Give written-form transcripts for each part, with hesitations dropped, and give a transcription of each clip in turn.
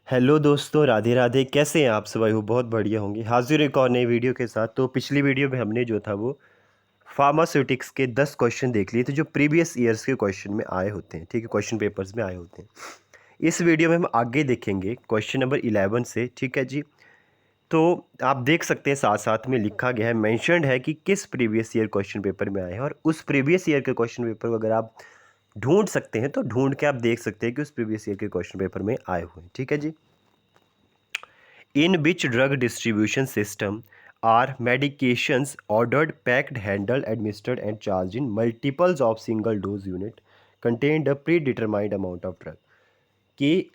Hello दोस्तों, राधे राधे। कैसे हैं आप सब? आई हो बहुत बढ़िया होंगे। हाजिर एक और नई वीडियो के साथ। तो पिछली वीडियो में हमने जो था वो फार्मास्यूटिक्स के 10 क्वेश्चन देख लिए थे जो प्रीवियस ईयर्स के क्वेश्चन में आए होते हैं, ठीक है, क्वेश्चन पेपर्स में आए होते हैं। इस वीडियो में हम आगे देखेंगे क्वेश्चन नंबर 11 से, ठीक है जी। तो आप देख सकते हैं साथ साथ में लिखा गया है, मेंशन्ड है कि किस प्रीवियस ईयर क्वेश्चन पेपर में आए हैं, और उस प्रीवियस ईयर के क्वेश्चन पेपर को अगर आप ढूंढ सकते हैं तो ढूंढ के आप देख सकते हैं कि उस प्रीवियस ईयर के क्वेश्चन पेपर में आए हुए हैं, ठीक है जी। In which drug distribution system are medications ordered, packed, handled, administered, and charged in multiples of single dose unit contained a predetermined amount of drug? कि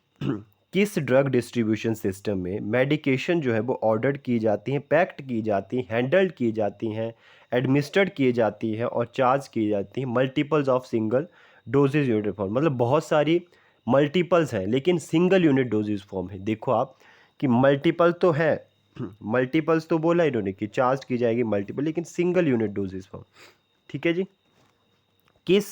किस ड्रग डिस्ट्रीब्यूशन सिस्टम में मेडिकेशन जो है वो ऑर्डर की जाती हैं, पैक्ड की जाती हैं, हैंडल्ड की जाती हैं, एडमिनिस्टर्ड की जाती हैं और चार्ज की जाती हैं multiples of single doses unit form. मतलब बहुत सारी मल्टीपल्स हैं लेकिन सिंगल यूनिट डोजेज फॉर्म है। देखो आप कि मल्टीपल तो है, मल्टीपल्स तो बोला इन्होंने कि चार्ज की जाएगी मल्टीपल, लेकिन सिंगल यूनिट डोजेज फॉर्म, ठीक है जी। किस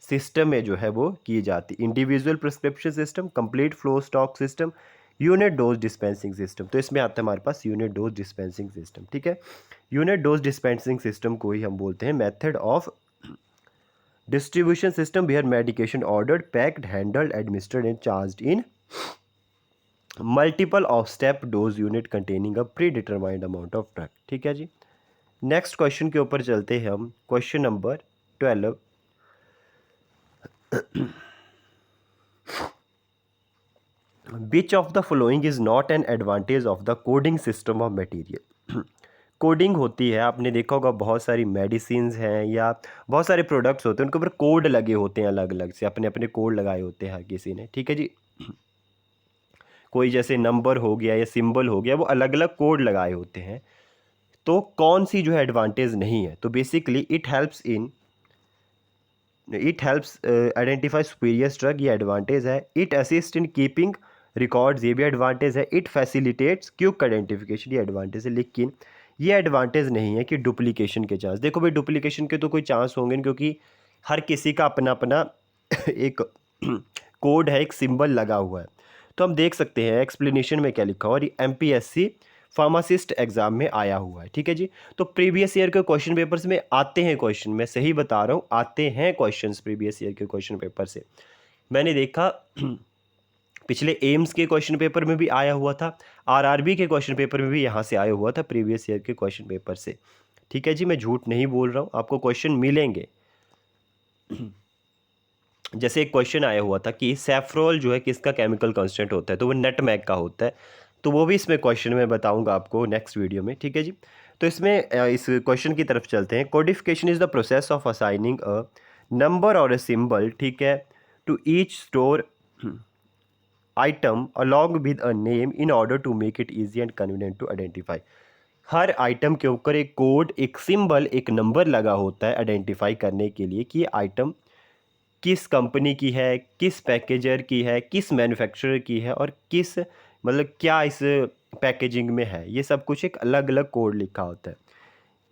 सिस्टम में जो है वो की जाती? Individual prescription system, complete flow stock system, unit dose dispensing system. तो इसमें आता है हमारे पास यूनिट डोज डिस्पेंसिंग सिस्टम, ठीक है। यूनिट डोज डिस्पेंसिंग सिस्टम को ही हम बोलते हैं method of distribution system where medication ordered, packed, handled, administered and charged in multiple of step dose unit containing a predetermined amount of drug, ठीक है जी। Next question के ऊपर चलते हैं हम। Question number 12। Which of the following is not an advantage of the coding system of material? Coding होती है, आपने देखा होगा बहुत सारी मेडिसिन्स हैं या बहुत सारे प्रोडक्ट्स होते हैं, उनके ऊपर कोड लगे होते हैं, अलग अलग से अपने अपने कोड लगाए होते हैं हर किसी ने, ठीक है जी। कोई जैसे नंबर हो गया या सिंबल हो गया, वो अलग अलग कोड लगाए होते हैं। तो कौन सी जो है एडवांटेज नहीं है? तो basically it helps identify superior drug, ये एडवांटेज है। It assist in keeping records, ये भी एडवांटेज है। इट फैसिलिटेट्स क्विक आइडेंटिफिकेशन, ये एडवांटेज है। लेकिन ये एडवांटेज नहीं है कि डुप्लीकेशन के चांस। देखो भाई, डुप्लीकेशन के तो कोई चांस होंगे नहीं, क्योंकि हर किसी का अपना अपना एक कोड है, एक सिंबल लगा हुआ है। तो हम देख सकते हैं एक्सप्लेनेशन में क्या लिखा हुआ, और ये एमपीएससी फार्मासिस्ट एग्जाम में आया हुआ है, ठीक है जी। तो प्रीवियस ईयर के क्वेश्चन पेपर्स में आते हैं क्वेश्चन, मैं सही बता रहा हूँ, आते हैं क्वेश्चंस प्रीवियस ईयर के क्वेश्चन पेपर से। मैंने देखा पिछले एम्स के क्वेश्चन पेपर में भी आया हुआ था, आरआरबी के क्वेश्चन पेपर में भी यहाँ से आया हुआ था प्रीवियस ईयर के क्वेश्चन पेपर से, ठीक है जी। मैं झूठ नहीं बोल रहा हूँ, आपको क्वेश्चन मिलेंगे। जैसे एक क्वेश्चन आया हुआ था कि सैफ्रोल जो है किसका केमिकल कांस्टेंट होता है, तो वो नटमैग का होता है। तो वो भी इसमें क्वेश्चन में बताऊंगा आपको नेक्स्ट वीडियो में, ठीक है जी। तो इसमें इस क्वेश्चन की तरफ चलते हैं। Codification is the process of assigning a number और अ सिंबल, ठीक है, to each store item along with a name in order to make it easy and convenient to identify. हर आइटम के ऊपर एक कोड, एक सिंबल, एक number लगा होता है आइडेंटिफाई करने के लिए कि ये आइटम किस कंपनी की है, किस पैकेजर की है, किस मैन्युफैक्चरर की है, और किस मतलब क्या इस पैकेजिंग में है। ये सब कुछ एक अलग अलग कोड लिखा होता है।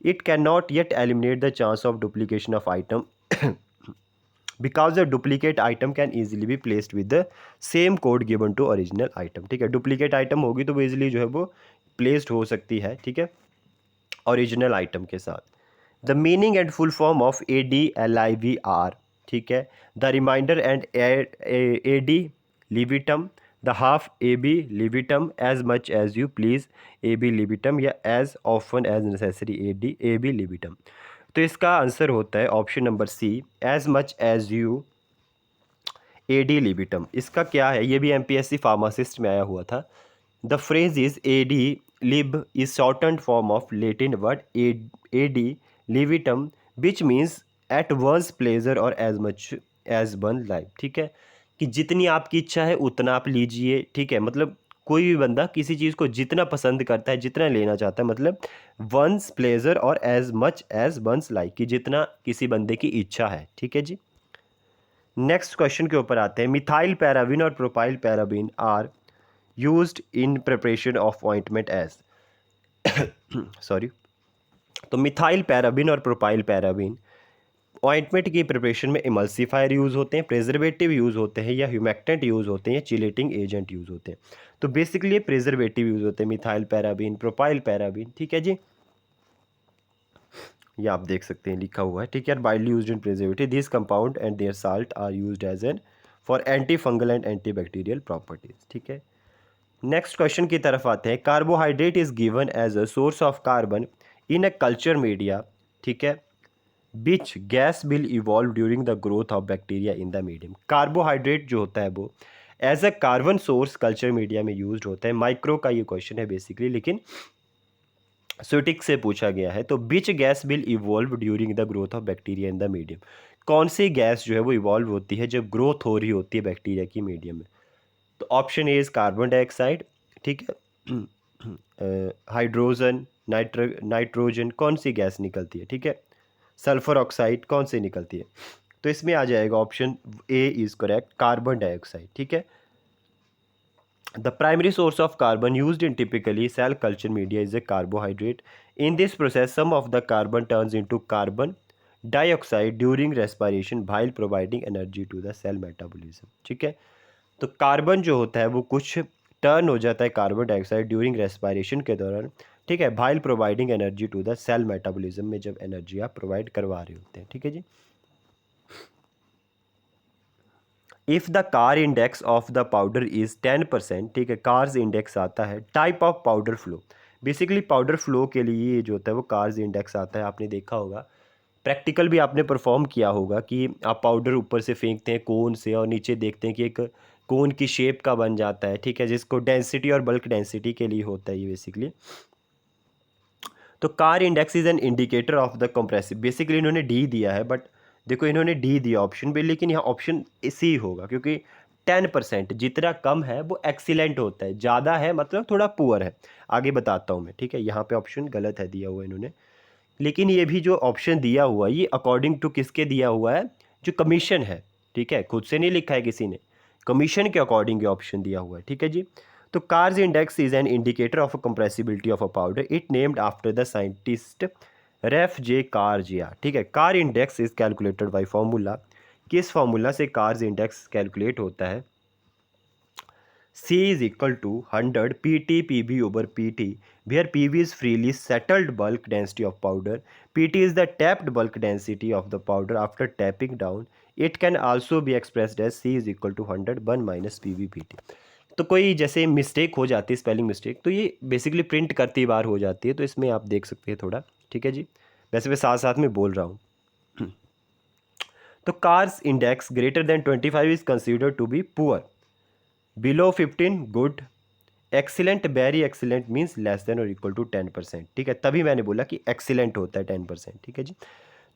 It can not yet eliminate the chance of duplication of item because the duplicate item can easily be placed with the same code given to original item, ठीक है। डुप्लीकेट आइटम होगी तो वो ईजिली जो है वो प्लेस्ड हो सकती है, ठीक है, ओरिजिनल आइटम के साथ। The meaning and full form of ADLIVR, ठीक है, द रिमाइंडर एंड AD लिविटम, द हाफ AB लिविटम, as much as you please AB लिविटम, या as often as necessary AB लिविटम। तो इसका आंसर होता है option number C, as much as you AD लिबिटम। इसका क्या है, ये भी एमपीएससी फार्मासिस्ट में आया हुआ था। द फ्रेज इज AD लिब is shorten form of Latin word AD लिविटम which means at one's pleasure और as much as one life, ठीक है, कि जितनी आपकी इच्छा है उतना आप लीजिए, ठीक है। मतलब कोई भी बंदा किसी चीज़ को जितना पसंद करता है, जितना लेना चाहता है, मतलब वंस प्लेजर और as much as one's like, कि जितना किसी बंदे की इच्छा है, ठीक है जी। नेक्स्ट क्वेश्चन के ऊपर आते हैं। मिथाइल पैराबिन और propyl paraben are used in preparation of ointment as sorry. तो मिथाइल पैराबिन और प्रोपाइल पैराबिन ऑइंटमेंट की प्रिपरेशन में इमल्सिफायर यूज़ होते हैं, प्रिजर्वेटिव यूज़ होते हैं, या ह्यूमेक्टेंट यूज़ होते हैं, या चिलेटिंग एजेंट यूज़ होते हैं। तो बेसिकली ये प्रिजर्वेटिव यूज़ होते हैं, मिथाइल पैराबीन, प्रोपाइल पैराबीन, ठीक है जी। ये आप देख सकते हैं लिखा हुआ है, ठीक है। Widely used in preservative, this compound and their salt are used as an for anti fungal and anti bacterial properties, ठीक है। नेक्स्ट क्वेश्चन की तरफ आते हैं। Carbohydrate is given as a source of carbon in a culture media, ठीक है, which gas will evolve during the growth of bacteria in the medium. Carbohydrate जो होता है वो as a carbon source culture media में use होता है। Micro का ये क्वेश्चन है बेसिकली, लेकिन स्यूटिक से पूछा गया है। तो विच gas will evolve during the growth of bacteria in the medium, कौन सी गैस जो है वो इवॉल्व होती है जब ग्रोथ हो रही होती है बैक्टीरिया की मीडियम में। तो option A is carbon dioxide, ठीक है, हाइड्रोजन, नाइट्रोजन, कौन सी गैस निकलती है, ठीक है, सल्फर ऑक्साइड, कौन सी निकलती है। तो इसमें आ जाएगा option A is correct, carbon dioxide, ठीक है। The primary source of carbon used in typically cell culture media is a carbohydrate. In this process, some of the carbon turns into carbon dioxide during respiration while providing energy to the cell metabolism. ठीक है, तो carbon जो होता है वो कुछ turn हो जाता है कार्बन डाइऑक्साइड ड्यूरिंग रेस्पिरेशन के दौरान, ठीक है, while providing energy to the cell metabolism में जब एनर्जी आप प्रोवाइड करवा रहे होते हैं, ठीक है जी। If the Carr index of the powder is 10%, ठीक है, कार्स इंडेक्स आता है। Type of powder flow, basically powder flow के लिए जो होता है वो कार्स इंडेक्स आता है। आपने देखा होगा, प्रैक्टिकल भी आपने परफॉर्म किया होगा कि आप पाउडर ऊपर से फेंकते हैं कोन से और नीचे देखते हैं कि एक कोन की शेप का बन जाता है, ठीक है, जिसको डेंसिटी और बल्क डेंसिटी के लिए होता है ये बेसिकली। तो car index is an indicator of the compressive, basically इन्होंने डी दिया है, बट देखो इन्होंने डी दिया ऑप्शन भी, लेकिन यहाँ ऑप्शन सी होगा क्योंकि 10% जितना कम है वो एक्सीलेंट होता है, ज़्यादा है मतलब थोड़ा पुअर है। आगे बताता हूँ मैं, ठीक है। यहाँ पे ऑप्शन गलत है दिया हुआ इन्होंने, लेकिन ये भी जो ऑप्शन दिया हुआ है ये अकॉर्डिंग टू किसके दिया हुआ है, जो कमीशन है, ठीक है, खुद से नहीं लिखा है किसी ने, कमीशन के अकॉर्डिंग ये ऑप्शन दिया हुआ है, ठीक है जी। तो Carr's index is an indicator of compressibility of a powder, it named after the scientist Ralph J कार्जिया, ठीक है। Carr index is calculated by formula, किस फॉर्मूला से कार्स इंडेक्स कैलकुलेट होता है। C is equal to 100 PT PB over PT, where PB is freely settled bulk density of powder. PT is the tapped bulk density of the powder after tapping down. It can also be expressed as C is equal to 100 1 minus PB PT. तो कोई जैसे mistake हो जाती है, spelling mistake, तो ये basically print करती बार हो जाती है, तो इसमें आप देख सकते हैं थोड़ा, ठीक है जी। वैसे मैं साथ साथ में बोल रहा हूँ। तो Carr's index greater than 25 is consider to be poor, below 15 good, excellent very excellent means less than और इक्वल टू 10%, ठीक है। तभी मैंने बोला कि एक्सीलेंट होता है 10%, ठीक है जी।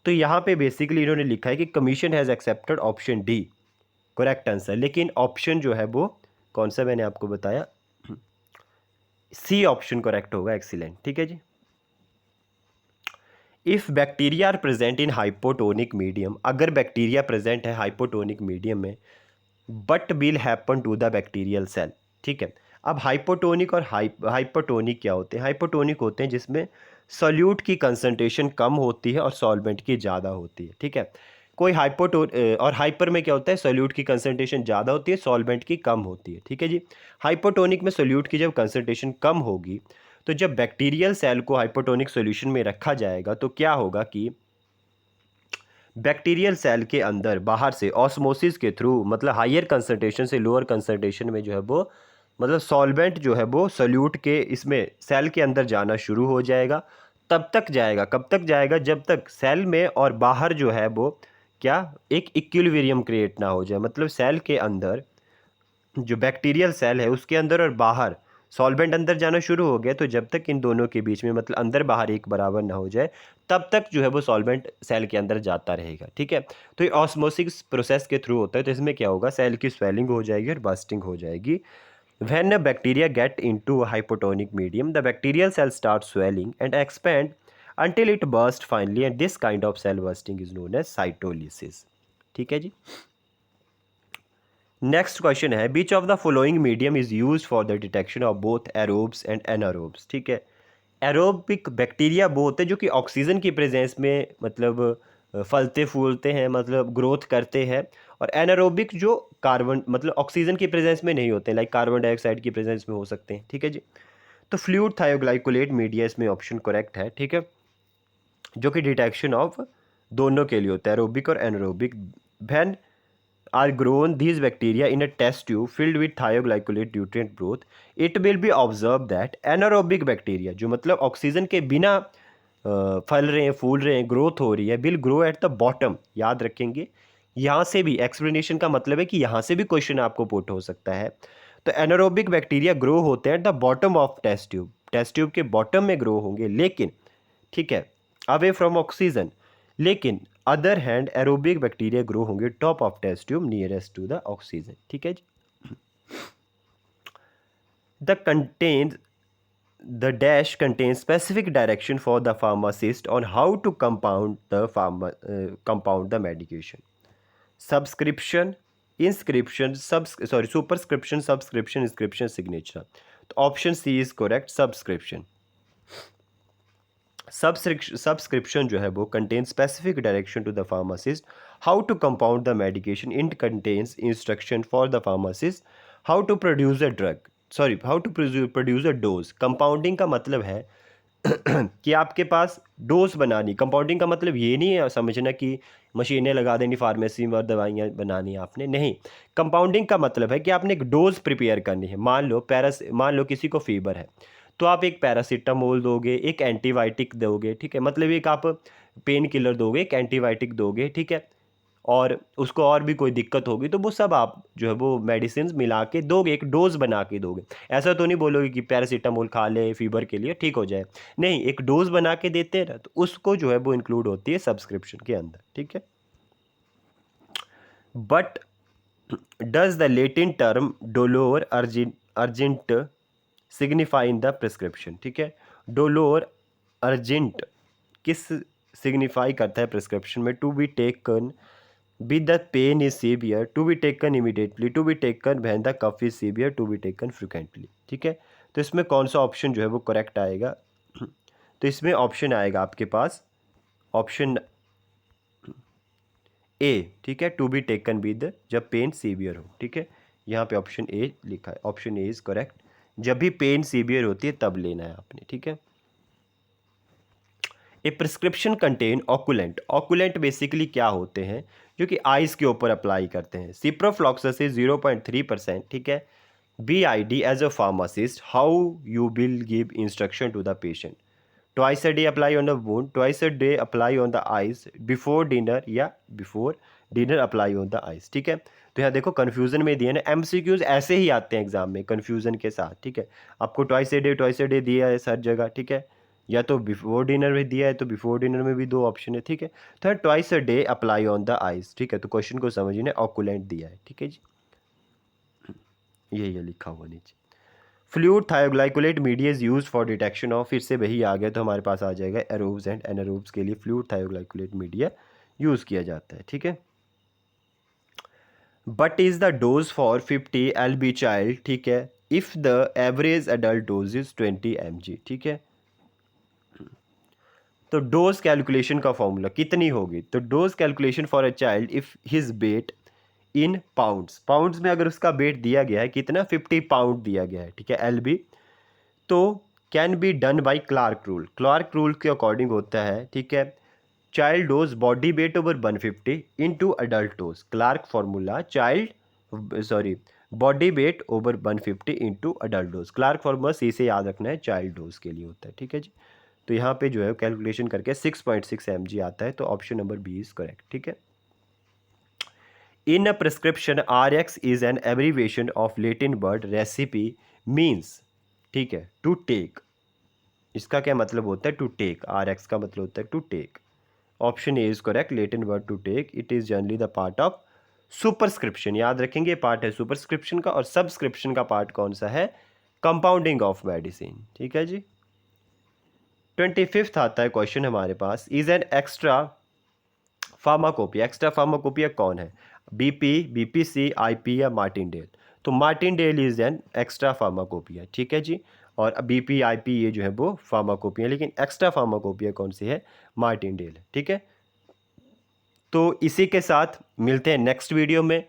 तो यहाँ पे बेसिकली इन्होंने लिखा है कि commission has accepted option D correct answer, लेकिन ऑप्शन जो है वो कौन सा मैंने आपको बताया, सी ऑप्शन करेक्ट होगा, एक्सीलेंट, ठीक है जी। If bacteria are present in hypotonic medium, अगर बैक्टीरिया प्रेजेंट है हाइपोटोनिक मीडियम में, but will happen to the bacterial cell, ठीक है। अब हाइपोटोनिक और हाइपोटोनिक क्या होते हैं। हाइपोटोनिक होते हैं जिसमें सॉल्यूट की कंसंट्रेशन कम होती है और सॉल्वेंट की ज़्यादा होती है, ठीक है। कोई और हाइपर में क्या होता है, सॉल्यूट की कंसंट्रेशन ज़्यादा होती है, सॉल्वेंट की कम होती है, ठीक है जी। हाइपोटोनिक में सॉल्यूट की जब कंसंट्रेशन कम होगी, तो जब बैक्टीरियल सेल को हाइपोटोनिक सॉल्यूशन में रखा जाएगा तो क्या होगा कि बैक्टीरियल सेल के अंदर बाहर से ऑस्मोसिस के थ्रू, मतलब हायर कंसंट्रेशन से लोअर कंसंट्रेशन में जो है वो, मतलब सॉल्वेंट जो है वो सॉल्यूट के इसमें सेल के अंदर जाना शुरू हो जाएगा। तब तक जाएगा, कब तक जाएगा, जब तक सेल में और बाहर जो है वो क्या, एक इक्विलिब्रियम क्रिएट ना हो जाए, मतलब सेल के अंदर जो बैक्टीरियल सेल है उसके अंदर और बाहर सॉल्वेंट अंदर जाना शुरू हो गया, तो जब तक इन दोनों के बीच में मतलब अंदर बाहर एक बराबर ना हो जाए, तब तक जो है वो सॉल्वेंट सेल के अंदर जाता रहेगा, ठीक है। तो ये ऑस्मोसिस प्रोसेस के थ्रू होता है। तो इसमें क्या होगा, सेल की स्वेलिंग हो जाएगी और बर्स्टिंग हो जाएगी। When a bacteria get into a hypotonic medium, the bacterial cell starts swelling and expand until it bursts finally, and this kind of cell bursting is known as cytolysis, ठीक है जी। Next question है, which of the following medium is use for the detection of both aerobes and anaerobes, ठीक है। Aerobic bacteria वो होते हैं जो कि ऑक्सीजन की प्रेजेंस में मतलब फलते फूलते हैं, मतलब ग्रोथ करते हैं। और एनारोबिक जो कार्बन मतलब ऑक्सीजन की प्रेजेंस में नहीं होते हैं, लाइक कार्बन डाइऑक्साइड की प्रेजेंस में हो सकते हैं। ठीक है जी। तो फ्लूइड थायोग्लाइकोलेट मीडिया इसमें ऑप्शन करेक्ट है। ठीक है, जो कि डिटेक्शन ऑफ दोनों के लिए होता है, एरोबिक और anaerobic. When are grown these bacteria in a test tube filled with thioglycolate nutrient broth, it will be observed that anaerobic bacteria जो मतलब ऑक्सीजन के बिना फल रहे हैं, फूल रहे हैं, ग्रोथ हो रही है, will grow at the bottom। याद रखेंगे, यहाँ से भी एक्सप्लेनेशन का मतलब है कि यहाँ से भी क्वेश्चन आपको पुट हो सकता है। तो एनारोबिक बैक्टीरिया ग्रो होते हैं at the bottom of test tube, test tube के बॉटम में ग्रो होंगे, लेकिन ठीक है, अवे फ्रॉम ऑक्सीजन। लेकिन other hand aerobic bacteria grow होंगे top of test tube nearest to the oxygen. ठीक है जी। The contain the dash contains specific direction for the pharmacist on how to compound the medication. Subscription, inscription, superscription, subscription, inscription, signature. तो option C is correct, subscription. Subscription जो है वो contain specific direction to the pharmacist how to compound the medication. It contains instruction for the pharmacist how to produce a drug, sorry how to produce a dose. Compounding का मतलब है कि आपके पास dose बनानी। Compounding का मतलब ये नहीं है समझना कि मशीनें लगा देनी फार्मेसी में और दवाइयाँ बनानी है आपने, नहीं। कंपाउंडिंग का मतलब है कि आपने एक डोज प्रिपेयर करनी है। मान लो किसी को फीवर है, तो आप एक पैरासीटामोल दोगे, एक एंटीबायोटिक दोगे, ठीक है, मतलब एक आप पेन किलर दोगे, एक एंटीबायोटिक दोगे, ठीक है, और उसको और भी कोई दिक्कत होगी तो वो सब आप जो है वो मेडिसिन मिला के दोगे, एक डोज बना के दोगे। ऐसा तो नहीं बोलोगे कि पैरासीटामोल खा ले फीवर के लिए ठीक हो जाए, नहीं, एक डोज बना के देते हैं ना, तो उसको जो है वो इंक्लूड होती है सब्सक्रिप्शन के अंदर। ठीक है, but does the Latin term डोलोर अर्जेंट सिग्निफाई इन द प्रिस्क्रिप्शन। ठीक है, डोलोर अर्जेंट किस सिग्निफाई करता है प्रिस्क्रिप्शन में? To be taken with the pain is severe, to be taken immediately, to be taken when the cough is severe, to be taken frequently. ठीक है, तो इसमें कौन सा ऑप्शन जो है वो करेक्ट आएगा? तो इसमें ऑप्शन आएगा आपके पास ऑप्शन ए। ठीक है, टू बी टेकन विद जब पेन सीवियर हो। ठीक है, यहाँ पे ऑप्शन ए लिखा है, ऑप्शन ए इज करेक्ट। जब भी पेन सीवियर होती है तब लेना है आपने। ठीक है, ए प्रिस्क्रिप्शन कंटेन ऑकुलेंट। ऑकुलेंट बेसिकली क्या होते हैं? जो कि आइस के ऊपर अप्लाई करते हैं। सिप्रोफ्लॉक्सासिस 0.3%। ठीक है, B I D as a pharmacist how you will give instruction to the patient. Twice a day apply on the wound, twice a day apply on the eyes, before dinner या before dinner apply on the eyes. ठीक है, तो यहाँ देखो confusion में दिया ना, MCQs ऐसे ही आते हैं एग्जाम में कन्फ्यूजन के साथ। ठीक है, आपको ट्वाइस ए डे दिया है हर जगह। ठीक है, या तो बिफोर डिनर में दिया है तो बिफोर डिनर में भी दो ऑप्शन है। ठीक है, तो twice a day apply on the eyes. ठीक है, तो क्वेश्चन को समझिए, ऑकुलेंट दिया है। ठीक है जी, ये लिखा हुआ नीचे। Fluid thioglycollate media is use for detection of, फिर से वही आ गया तो हमारे पास आ जाएगा एरोब्स एंड एनारोब्स के लिए फ्लूइड थायोग्लाइकोलेट मीडिया यूज किया जाता है। ठीक है, but is the dose for 50 LB child. ठीक है, if the average adult dose is 20 mg। ठीक है, तो डोज कैलकुलेशन का फॉर्मूला कितनी होगी? तो dose calculation for a child if his weight in pounds, pounds में अगर उसका वेट दिया गया है कितना, 50 पाउंड दिया गया है। ठीक है, LB, तो can be done by Clark rule. Clark rule के अकॉर्डिंग होता है। ठीक है, child dose body weight over 150 into adult dose. Clark formula body weight over 150 into adult dose. Clark formula C से याद रखना है, चाइल्ड डोज के लिए होता है। ठीक है जी, तो यहाँ पे जो है कैलकुलेशन करके 6.6 mg आता है, तो option number B is correct. ठीक है, in a prescription RX is an abbreviation of Latin word recipe means. ठीक है, टू टेक, इसका क्या मतलब होता है? To take. RX का मतलब होता है to take. Option A is correct, Latin word to take. It is generally the part of superscription. याद रखेंगे, पार्ट है सुपरस्क्रिप्शन का, और सब्सक्रिप्शन का पार्ट कौन सा है? Compounding of medicine. ठीक है जी, 25th आता है क्वेश्चन हमारे पास, is an extra pharmacopoeia. Extra pharmacopoeia कौन है? BP, BPC, IP या मार्टिनडेल। तो Martindale is an extra pharmacopoeia. ठीक है जी, और BP, IP ये जो है वो फार्माकोपिया, लेकिन एक्स्ट्रा फार्माकोपिया कौन सी है? मार्टिनडेल है। ठीक है, तो इसी के साथ मिलते हैं नेक्स्ट वीडियो में।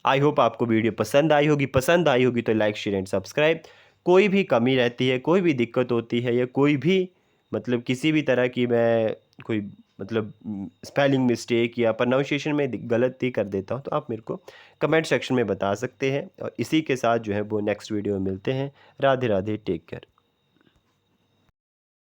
आई होप आपको वीडियो पसंद आई होगी तो लाइक शेयर एंड सब्सक्राइब। कोई भी कमी रहती है, कोई भी दिक्कत होती है, या कोई भी मतलब किसी भी तरह की मैं कोई मतलब स्पेलिंग मिस्टेक या प्रोनाउंसिएशन में गलती कर देता हूँ, तो आप मेरे को कमेंट सेक्शन में बता सकते हैं। और इसी के साथ जो है वो नेक्स्ट वीडियो में मिलते हैं। Radhe Radhe, take care.